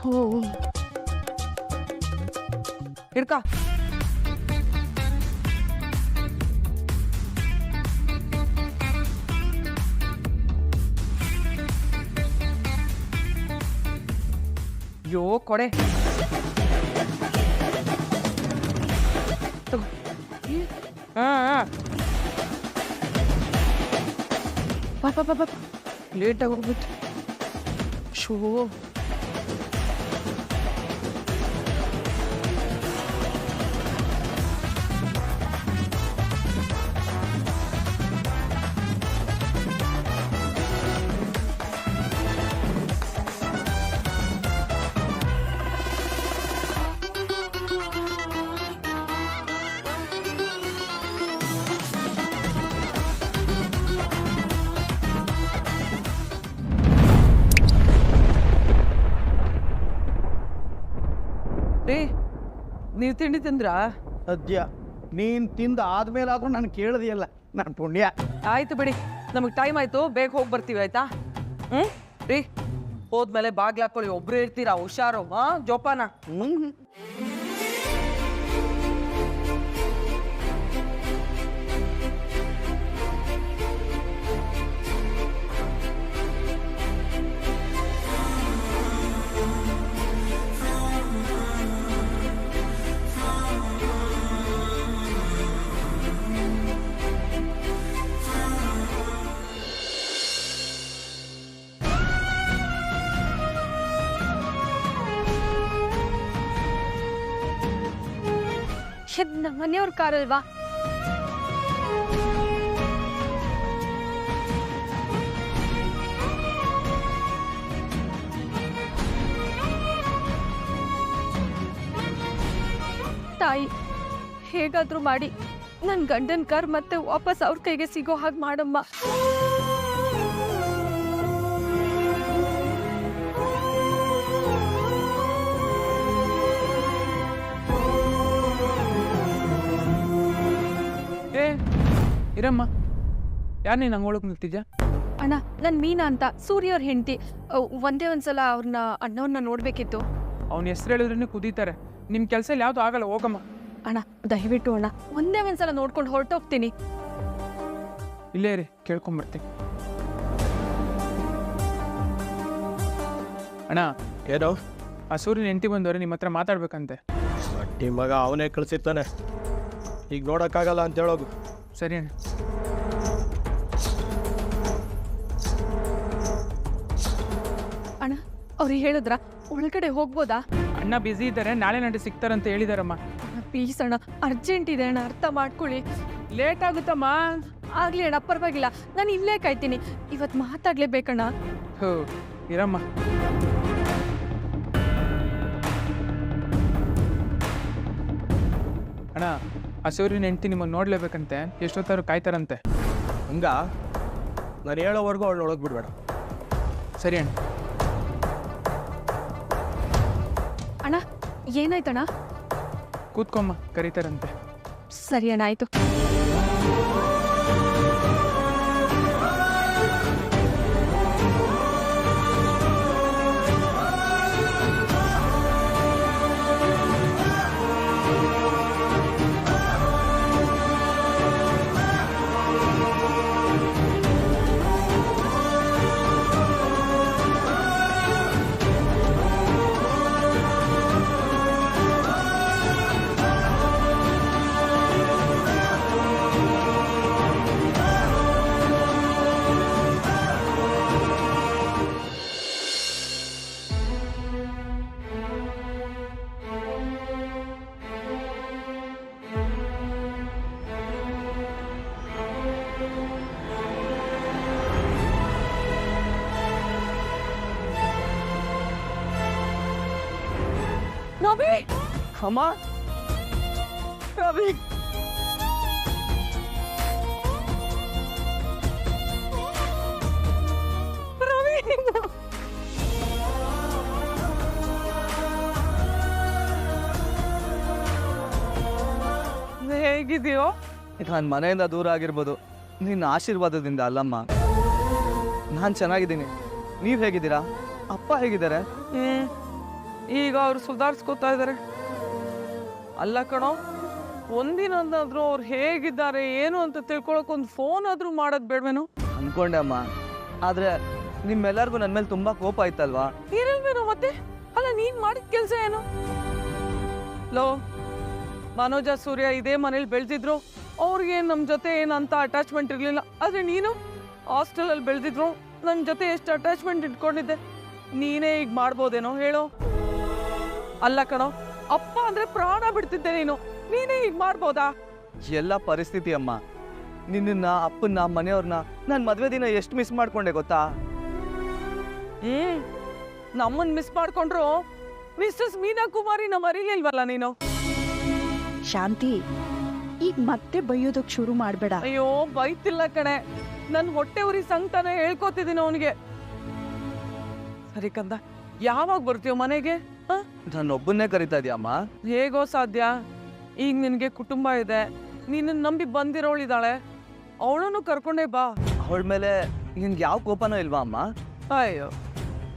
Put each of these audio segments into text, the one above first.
ಓ ಹಿಡ್ಕ. ಯೋ ಕೊಡೆ ತಗೋ. ಬಾ ಲೇಟಾಗಿ ಹೋಗ್ಬಿಟ್ಟು ಶೋ. ರೀ ನೀವು ತಿಂಡಿ ತಿಂದ್ರಾ? ಸದ್ಯ ನೀನು ತಿಂದ ಆದ್ಮೇಲಾದ್ರೂ ನಾನು ಕೇಳಿದೆಯಲ್ಲ, ನಾನು ಪುಣ್ಯ. ಆಯ್ತು ಬಿಡಿ, ನಮಗೆ ಟೈಮ್ ಆಯ್ತು, ಬೇಗ ಹೋಗಿ ಬರ್ತೀವಿ ಆಯ್ತಾ? ರೀ ಹೋದ್ಮೇಲೆ ಬಾಗ್ಲ ಹಾಕೊಳ್ಳಿ, ಒಬ್ರೇ ಇರ್ತೀರಾ, ಹುಷಾರು. ಜೋಪಾನ. ನಮ್ಮ ಮನೆಯವ್ರ ಕಾರಲ್ವಾ? ತಾಯಿ, ಹೇಗಾದ್ರೂ ಮಾಡಿ ನನ್ ಗಂಡನ್ ಕಾರ್ ಮತ್ತೆ ವಾಪಸ್ ಅವ್ರ ಕೈಗೆ ಸಿಗೋ ಹಾಗೆ ಮಾಡಮ್ಮ. ಇರಮ್ಮ, ಯಾರು ನೀನು ಹಂಗೆ ಒಳಗೆ ನಿಲ್ತಿದ್ಯಾ? ಅಣ್ಣ, ನನ್ ಮೀನಾ ಅಂತ, ಸೂರ್ಯ ಅವ್ರ ಹೆಂಡತಿ. ಒಂದೇ ಒಂದ್ಸಲ ಅವ್ರನ್ನ ಅಣ್ಣವ್ರನ್ನ ನೋಡ್ಬೇಕಿತ್ತು. ಅವ್ನ ಹೆಸರು ಹೇಳಿದ್ರೂ ಕುದೀತಾರೆ. ನಿಮ್ಮ ಕೆಲಸ ಯಾವುದು ಆಗಲ್ಲ, ಹೋಗಮ್ಮ. ಅಣ್ಣ ದಯವಿಟ್ಟು ಅಣ್ಣ, ಒಂದೇ ಒಂದ್ಸಲ ನೋಡ್ಕೊಂಡು ಹೊರಟೋಗ್ತೀನಿ. ಇಲ್ಲೇ ರೀ, ಕೇಳ್ಕೊಂಬರ್ತೀನಿ. ಅಣ್ಣ, ಏನೋ ಆ ಸೂರ್ಯನ ಹೆಂಡತಿ ಬಂದವ್ರೆ, ನಿಮ್ಮ ಹತ್ರ ಮಾತಾಡ್ಬೇಕಂತೆ. ಅಟ್ಟಿ ಮಗ ಅವನೇ ಕಳಿಸಿರ್ತಾನೆ, ಈಗ ನೋಡೋಕ್ಕಾಗಲ್ಲ ಅಂತ ಹೇಳೋದು. ಸರಿ ಅಣ್ಣ. ಅಣ್ಣ, ಅವ್ರಿಗೆ ಹೇಳಿದ್ರ ಒಳಗಡೆ ಹೋಗ್ಬೋದಾ? ಅಣ್ಣ ಬ್ಯುಸಿ ಇದ್ದಾರೆ, ನಾಳೆ ನಾಳೆ ಸಿಗ್ತಾರಂತ ಹೇಳಿದಾರಮ್ಮ. ಪ್ಲೀಸ್ ಅಣ್ಣ, ಅರ್ಜೆಂಟ್ ಇದೆ ಅಣ್ಣ, ಅರ್ಥ ಮಾಡ್ಕೊಳ್ಳಿ. ಲೇಟ್ ಆಗುತ್ತಮ್ಮ. ಆಗ್ಲಿ ಅಣ್ಣ, ಪರವಾಗಿಲ್ಲ, ನಾನು ಇಲ್ಲೇ ಕಾಯ್ತೀನಿ. ಇವತ್ತು ಮಾತಾಡ್ಲೇಬೇಕಣ್ಣ. ಹೋ, ಇರಮ್ಮ. ಅಣ್ಣ, ಆ ಸೂರ್ಯನ ಹೆಂಡತಿ ನಿಮ್ಮನ್ನು ನೋಡ್ಲೇಬೇಕಂತೆ, ಎಷ್ಟೊತ್ತಾರು ಕಾಯ್ತಾರಂತೆ. ಹಂಗ ನಾನು ಹೇಳೋವರೆಗೂ ಅವಳು ಒಳಗೆ ಬಿಡಬೇಡ. ಸರಿ ಅಣ್ಣ. ಅಣ್ಣ, ಏನಾಯ್ತಣ್ಣ? ಕೂತ್ಕೊಮ್ಮ, ಕರೀತಾರಂತೆ. ಸರಿ ಅಣ್ಣ, ಆಯ್ತು. ರವಿ, ಅಮ್ಮ, ರವಿ, ರವಿ, ಹೇಗಿದೆಯೋ? ನಾನು ಮನೆಯಿಂದ ದೂರ ಆಗಿರ್ಬೋದು, ನಿನ್ನ ಆಶೀರ್ವಾದದಿಂದ ಅಲ್ಲಮ್ಮ. ನಾನು ಚೆನ್ನಾಗಿದ್ದೀನಿ. ನೀವು ಹೇಗಿದ್ದೀರಾ? ಅಪ್ಪ ಹೇಗಿದ್ದಾರೆ? ಈಗ ಅವ್ರು ಸುಧಾರಿಸ್ಕೋತಾ ಇದ್ದಾರೆ. ಅಲ್ಲ ಕಣೋ, ಒಂದಿನಾದ್ರೂ ಅವ್ರು ಹೇಗಿದ್ದಾರೆ ಏನು ಅಂತ ತಿಳ್ಕೊಳಕ್ ಒಂದು ಫೋನ್ ಆದ್ರೂ ಮಾಡೋದ್ ಬೇಡ್ವೇನು? ಅನ್ಕೊಂಡೆ ಅಮ್ಮ, ಆದ್ರೆ ನಿಮ್ಮೆಲ್ಲರಿಗೂ ನನ್ನ ಮೇಲೆ ತುಂಬಾ ಕೋಪ ಆಯ್ತಲ್ವಾ? ಇರಲ್ವೇನೋ ಮತ್ತೆ? ಅಲ್ಲ ನೀನ್ ಮಾಡಿದ ಕೆಲ್ಸ ಏನು? ಲೋ, ಮನೋಜ ಸೂರ್ಯ ಇದೇ ಮನೇಲಿ ಬೆಳೆದಿದ್ರು, ಅವ್ರಿಗೆ ನಮ್ ಜೊತೆ ಏನಂತ ಅಟ್ಯಾಚ್ಮೆಂಟ್ ಇರ್ಲಿಲ್ಲ. ಆದ್ರೆ ನೀನು ಹಾಸ್ಟೆಲಲ್ಲಿ ಬೆಳೆದಿದ್ರು, ನನ್ನ ಜೊತೆ ಎಷ್ಟು ಅಟ್ಯಾಚ್ಮೆಂಟ್ ಇಟ್ಕೊಂಡಿದ್ದೆ. ನೀನೇ ಈಗ ಮಾಡ್ಬೋದೇನೋ ಹೇಳೋ? ಅಲ್ಲ ಕಣೋ, ಅಪ್ಪ ಅಂದ್ರೆ ಪ್ರಾಣ ಬಿಡ್ತಿದ್ದೆ ನೀನೇ ಈಗ ಮಾಡ್ಬೋದಾ? ಎಲ್ಲ ಪರಿಸ್ಥಿತಿ ಅಮ್ಮ. ನಿನ್ನ ಅಪ್ಪನ್ನ ಮನೆಯವ್ರನ್ನ ನಾನು ಮದ್ವೆ ದಿನ ಎಷ್ಟು ಮಿಸ್ ಮಾಡ್ಕೊಂಡೆ ಗೊತ್ತಾ? ನಮ್ಮನ್ ಮಿಸ್ ಮಾಡ್ಕೊಂಡ್ರು ಮಿಸ್ಸಸ್ ಮೀನಾ ಕುಮಾರಿ ನಮ್ಮ ಅರಿಲಿಲ್ವಲ್ಲ ನೀನು? ಶಾಂತಿ, ಈಗ ಮತ್ತೆ ಬೈಯೋದಕ್ ಶುರು ಮಾಡ್ಬೇಡ. ಅಯ್ಯೋ ಬೈತಿಲ್ಲ ಕಣೆ, ನನ್ ಹೊಟ್ಟೆ ಉರಿ ಸಂಕಟನ ಹೇಳ್ಕೊತಿದ್ದೀನಿ ಅವನಿಗೆ. ಸರಿ ಕಂದ, ಯಾವಾಗ ಬರ್ತೀವ ಮನೆಗೆ? ನನ್ನೊಬ್ಬನ್ನೇ ಕರಿತಾ ಇದೀಯಮ್ಮ? ಹೇಗೋ ಸಾಧ್ಯ? ಈಗ ನಿನ್ಗೆ ಕುಟುಂಬ ಇದೆ, ನಿನ್ನ ನಂಬಿ ಬಂದಿರೋಳಿದಾಳೆ, ಅವಳನ್ನು ಕರ್ಕೊಂಡೇ ಬಾ. ಅವಳ ಮೇಲೆ ನಿನ್ಗೆ ಯಾವ ಕೋಪನೂ ಇಲ್ವಾ ಅಮ್ಮ? ಅಯ್ಯೋ,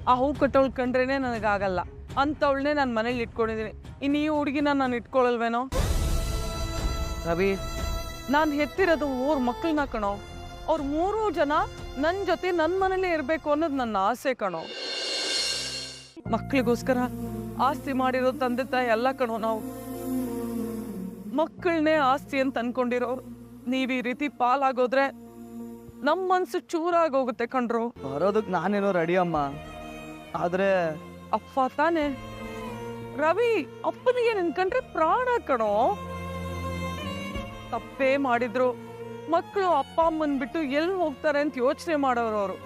ಆ ಹೂ ಕಟ್ಟೋಳ್ ಕಂಡ್ರೇನೆ ನನಗಾಗಲ್ಲ ಅಂತವಳನ್ನೇ ನಾನು ಮನೇಲಿ ಇಟ್ಕೊಂಡಿದ್ದೀನಿ. ಇನ್ನು ಈ ಹುಡುಗಿನ ನಾನು ಇಟ್ಕೊಳಲ್ವೇನೋ? ರವಿ, ನಾನು ಹೆತ್ತಿರೋದು 3 ಮಕ್ಕಳನ್ನ ಕಣೋ. ಅವ್ರು 3 ಜನ ನನ್ನ ಜೊತೆ ನನ್ನ ಮನೇಲೇ ಇರಬೇಕು ಅನ್ನೋದು ನನ್ನ ಆಸೆ ಕಣೋ. ಮಕ್ಕಳಿಗೋಸ್ಕರ ಆಸ್ತಿ ಮಾಡಿರೋ ತಂದೆ ತಾಯಿ ಎಲ್ಲ ಕಣೋ ನಾವು. ಮಕ್ಕಳನ್ನೇ ಆಸ್ತಿ ಅಂತ ಅನ್ಕೊಂಡಿರೋರು ನೀವ್ ಈ ರೀತಿ ಪಾಲಾಗೋದ್ರೆ ನಮ್ಮ ಮನ್ಸು ಚೂರಾಗೋಗುತ್ತೆ ಕಣ್ರು. ಬರೋದಕ್ ನಾನೇನೋ ರೆಡಿ ಅಮ್ಮ, ಆದ್ರೆ ಅಪ್ಪ ತಾನೆ ರವಿ, ಅಪ್ಪನಿಗೆ ನಿನ್ಕಂಡ್ರೆ ಪ್ರಾಣ ಕಣೋ. ತಪ್ಪೇ ಮಾಡಿದ್ರು ಮಕ್ಕಳು ಅಪ್ಪ ಅಮ್ಮನ್ ಬಿಟ್ಟು ಎಲ್ಲಿ ಹೋಗ್ತಾರೆ ಅಂತ ಯೋಚನೆ ಮಾಡೋರು ಅವರು.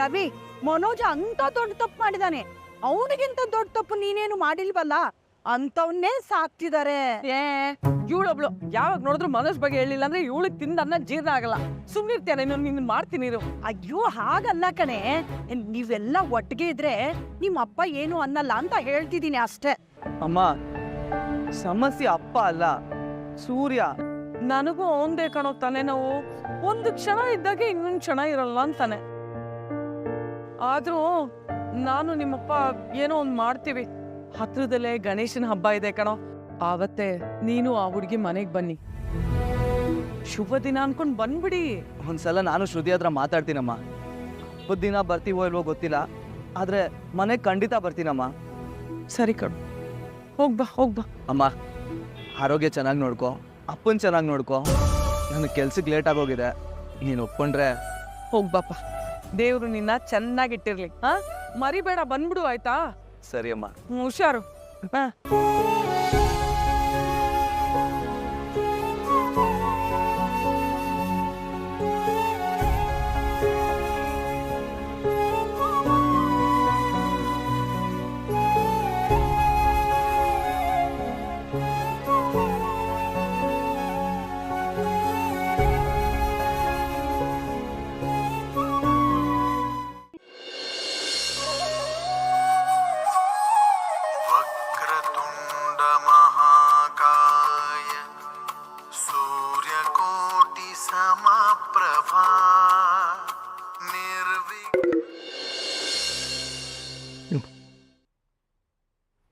ರವಿ, ಮನೋಜ ಅಂತ ದೊಡ್ಡ ತಪ್ಪು ಮಾಡಿದಾನೆ. ಅವನಿಗಿಂತ ದೊಡ್ಡ ತಪ್ಪು ನೀನೇನು ಮಾಡಿಲ್ವಲ್ಲ, ಅಂತವನ್ನೇ ಸಾಕ್ತಿದ್ದಾರೆ. ಇವಳೊಬ್ಳು ಯಾವಾಗ ನೋಡಿದ್ರು ಮನೋಜ್ ಬಗ್ಗೆ ಹೇಳಿಲ್ಲ ಅಂದ್ರೆ ಇವಳಿಗೆ ತಿಂದ ಅನ್ನ ಜೀರ್ಣ ಆಗಲ್ಲ. ಸುಮ್ನಿರ್ತೇನೆ, ನಿನ್ನ ಮಾಡ್ತೀನಿ ಇರು. ಅಯ್ಯೋ ಹಾಗಲ್ಲ ಕಣೆ, ನೀವೆಲ್ಲ ಒಟ್ಟಿಗೆ ಇದ್ರೆ ನಿಮ್ಮ ಅಪ್ಪ ಏನು ಅನ್ನಲ್ಲ ಅಂತ ಹೇಳ್ತಿದ್ದೀನಿ ಅಷ್ಟೇ. ಅಮ್ಮ, ಸಮಸ್ಯೆ ಅಪ್ಪ ಅಲ್ಲ, ಸೂರ್ಯ. ನನಗೂ ಅವಂದೇ ಕಣೋ ತಾನೆ. ನಾವು ಒಂದು ಕ್ಷಣ ಇದ್ದಾಗ ಇನ್ನೊಂದು ಕ್ಷಣ ಇರಲ್ಲ ಅಂತಾನೆ. ಆದ್ರೂ ನಾನು ನಿಮ್ಮಪ್ಪ ಏನೋ ಒಂದ್ ಮಾಡ್ತೀವಿ. ಹತ್ರದಲ್ಲೇ ಗಣೇಶನ ಹಬ್ಬ ಇದೆ ಕಣೋ. ಆವತ್ತೇ ನೀನು ಆ ಹುಡುಗಿ ಮನೆಗ್ ಬನ್ನಿ, ಶುಭ ದಿನ ಅನ್ಕೊಂಡ್ ಬಂದ್ಬಿಡಿ. ಒಂದ್ಸಲ ನಾನು ಶ್ರುತಿ ಹತ್ರ ಮಾತಾಡ್ತೀನಮ್ಮ. ಹಬ್ಬದ ದಿನ ಬರ್ತೀವೋ ಇಲ್ವೋ ಗೊತ್ತಿಲ್ಲ, ಆದ್ರೆ ಮನೆಗೆ ಖಂಡಿತ ಬರ್ತೀನಮ್ಮ. ಸರಿ ಕಣೋ, ಹೋಗ್ಬಾ ಹೋಗ್ಬಾ. ಅಮ್ಮ, ಆರೋಗ್ಯ ಚೆನ್ನಾಗಿ ನೋಡ್ಕೊ, ಅಪ್ಪನ್ ಚೆನ್ನಾಗಿ ನೋಡ್ಕೊ. ನನಗೆ ಕೆಲ್ಸಕ್ಕೆ ಲೇಟ್ ಆಗೋಗಿದೆ, ನೀನು ಒಪ್ಕೊಂಡ್ರೆ ಹೋಗ್ಬಾಪ. ದೇವ್ರು ನಿನ್ನ ಚೆನ್ನಾಗಿಟ್ಟಿರ್ಲಿ. ಮರಿಬೇಡ, ಬಂದ್ಬಿಡು ಆಯ್ತಾ? ಸರಿ ಅಮ್ಮ. ಹುಷಾರು.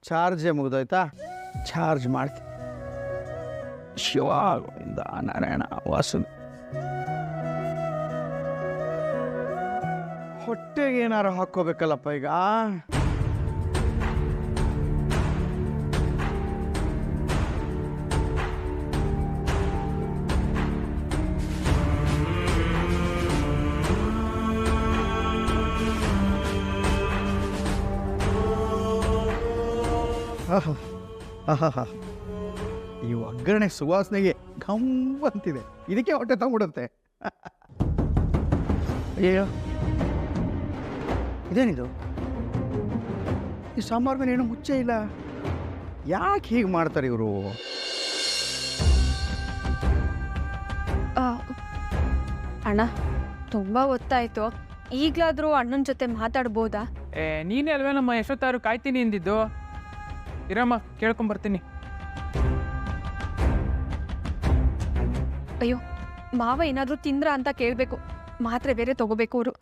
ಚಾರ್ಜೇ ಮುಗ್ದೋಯ್ತಾ? ಚಾರ್ಜ್ ಮಾಡ್ತೀನಿ. ಶಿವ ಗೋವಿಂದ ನಾರಾಯಣ ವಾಸು. ಹೊಟ್ಟೆಗೆ ಏನಾರು ಹಾಕ್ಕೋಬೇಕಲ್ಲಪ್ಪ ಈಗ. ಈ ಒಗ್ಗರಣೆ ಸುವಾಸನೆಗೆ ಗಂಬಂತಿದೆ, ಇದಕ್ಕೆ ಹೊಟ್ಟೆ ತಗೊಂಡ್ಬಿಡುತ್ತೆ. ಅಯ್ಯೋ, ಇದೇನಿದು? ಈ ಸಾಂಬಾರ್ ಮೇಲೆ ಏನೂ ಮುಚ್ಚೆ ಇಲ್ಲ. ಯಾಕೆ ಹೀಗೆ ಮಾಡ್ತಾರೆ ಇವರು? ಅಣ್ಣ, ತುಂಬಾ ಹೊತ್ತಾಯ್ತು, ಈಗ್ಲಾದ್ರೂ ಅಣ್ಣನ ಜೊತೆ ಮಾತಾಡ್ಬೋದಾ? ನೀನೇ ಅಲ್ವೇನಮ್ಮ ಎಷ್ಟೊತ್ತಾರು ಕಾಯ್ತೀನಿ ಎಂದಿದ್ದು. ಇರಮ್ಮ, ಕೇಳ್ಕೊಂಬರ್ತೀನಿ. ಅಯ್ಯೋ, ಮಾವ ಏನಾದ್ರೂ ತಿಂದ್ರ ಅಂತ ಕೇಳ್ಬೇಕು. ಮಾತ್ರೆ ಬೇರೆ ತಗೋಬೇಕು ಅವರು.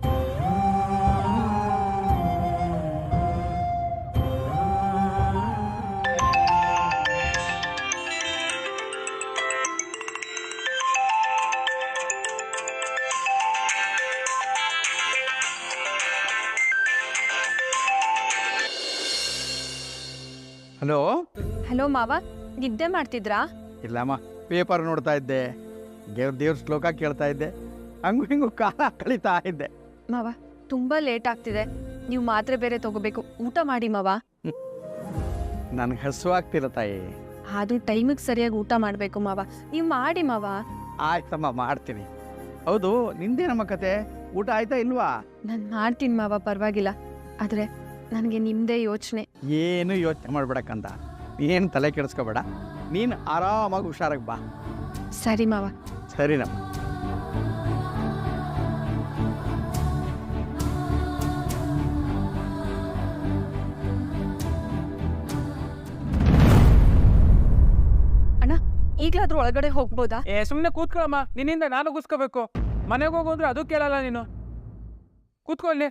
ಹಲೋ. ಹಲೋ ಮಾವ, ನಿದ್ದೆ ಮಾಡ್ತಿದ್ರಾ? ಇಲ್ಲಮ್ಮ, ಪೇಪರ್ ನೋಡ್ತಾ ಇದ್ದೆ, ದೇವ್ರ ಶ್ಲೋಕ ಕೇಳ್ತಾ ಇದ್ದೆ, ಹಂಗು ಹಿಂಗು ಕಾಲ ಕಳೀತಾ ಇದ್ದೆ. ಮಾವ, ತುಂಬಾ ಲೇಟ್ ಆಗ್ತಿದೆ, ನೀವು ಮಾತ್ರೆ ಬೇರೆ ತಗೋಬೇಕು. ಊಟ ಮಾಡಿ ಮಾವ. ನನಗೆ ಹಸುವಾಗ್ತಿರ ತಾಯಿ. ಅದು ಟೈಮಿಗೆ ಸರಿಯಾಗಿ ಊಟ ಮಾಡಬೇಕು ಮಾವ. ನೀವು ಮಾಡಿ ಮಾವ. ಆಯ್ತಮ್ಮ, ಮಾಡ್ತೀನಿ. ಹೌದು, ನಿಂದೇನಮ್ಮ ಕತೆ? ಊಟ ಆಯ್ತಾ ಇಲ್ವಾ? ನಾನು ಮಾಡ್ತೀನಿ ಮಾವ, ಪರವಾಗಿಲ್ಲ. ಆದರೆ ನನಗೆ ನಿಮ್ಮದೇ ಯೋಚನೆ. ಏನು ಯೋಚನೆ ಮಾಡ್ಬೇಡಕ್ಕಂತ, ಏನು ತಲೆ ಕೆಡಿಸ್ಕೋಬೇಡ. ನೀನು ಆರಾಮಾಗಿ ಹುಷಾರಾಗಿ ಬಾ. ಸರಿ ಮಾವ. ಸರಿನಮ್ಮ. ಅಣ್ಣ, ಈಗಲಾದ್ರೂ ಒಳಗಡೆ ಹೋಗ್ಬೋದಾ? ಸುಮ್ಮನೆ ಕೂತ್ಕೊಳ್ಳಮ್ಮ, ನಿನ್ನಿಂದ ನಾನು ಕೂಸ್ಕೋಬೇಕು. ಮನೆಗೆ ಹೋಗು ಅಂದ್ರೆ ಅದು ಕೇಳಲ್ಲ ನೀನು. ಕೂತ್ಕೊಳ್ಳಿ.